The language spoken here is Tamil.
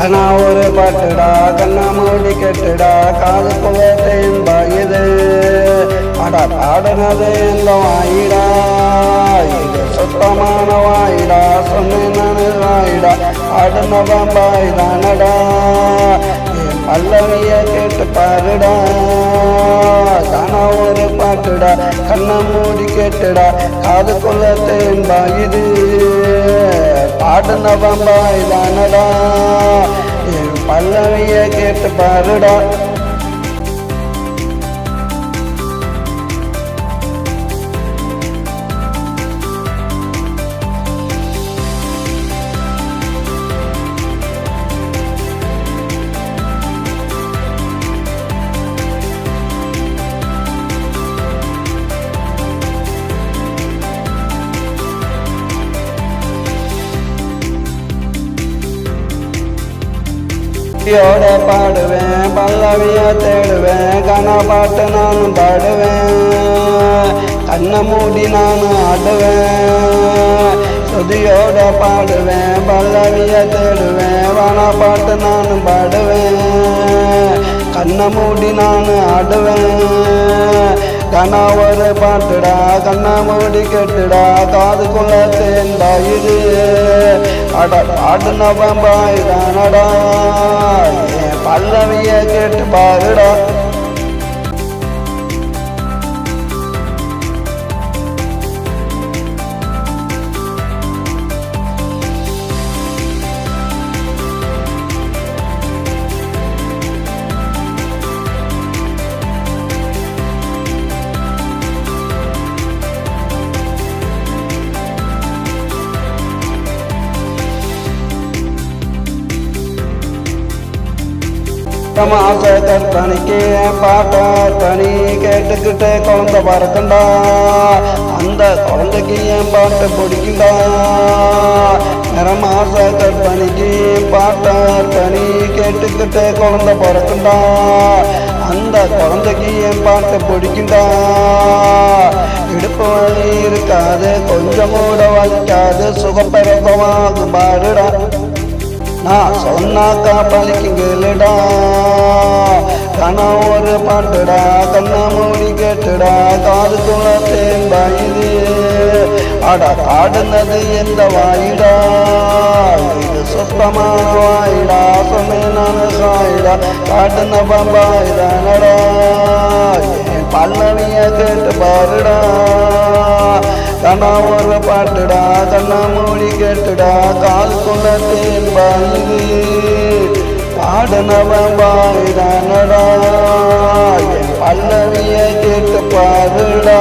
நான் ஒரு பாட்டுடா கண்ணா மூடி கெட்டுடா காது புகத்தேன் பாயுது அடா பாடுனது இந்த வாயிடா இது சுத்தமான வாயிடா சொன்னேன் நானு வாயிடா பாடுனவன் பாய்தானடா என் பல்லவிய கேட்டு பாருடா தானா ஒரு பாட்டுடா கண்ணா மூடி கேட்டுடா காதுக்குள்ள தேன் பாயுது பாடுனவன் பாய்தானடா என் பல்லவிய கேட்டு பாருடா ோட பாடுவேன் பல்லவிய தேடுவேன் கனா பாட்டு நானும் பாடுவேன் கண்ணை மூடி நானும் ஆடுவேன் சுதியோட பாடுவேன் பல்லவிய தேடுவேன் வனா பாட்டு நானும் பாடுவேன் கண்ணை மூடி நானும் ஆடுவேன் கனா ஒரு பாட்டுடா கண்ணா மூடி கெட்டுடா காதுக்குள்ள தேன் பாயுது அட பாடுனவன் பாயுதானடா என் பல்லவிய கேட்டு பாருடா ஆசை கற்பனைக்கு பாட்டா தனி கேட்டுக்கிட்டே குழந்தை பறக்கண்டா அந்த குழந்தைக்கு என் பாட்டு பிடிக்குண்டா நிறமாசை கற்பனைக்கு பாட்டா தனி கேட்டுக்கிட்டே குழந்தை பறக்கண்டா அந்த குழந்தைக்கு என் பாட்டு பிடிக்குண்டா இடுப்பு வலி இருக்காது கொஞ்சம் கூட வலிக்காது சுகப்பிரதமாகும் பாருடா நான் சொன்னாக்கா பலிக்குங்களடா கனா ஒரு பாட்டுடா கண்ணா மூடி கேட்டுடா காதுக்குள்ள தேன் பாயுது அடா காடுனது எந்த வாயிடா இது சுத்தமான வாயிடா சொன்னேன் நானு சாயிடா காட்டுன பம்பாயிதானடா என் பல்லவிய கேட்டு பாருடா கனா ஒரு பாட்டுடா கண்ணா மூடி கேட்டுடா காதுக்குள்ள தேன் பாயுது பாடுனவன் பாய்தானடா என் பல்லவிய கேட்டு பாருடா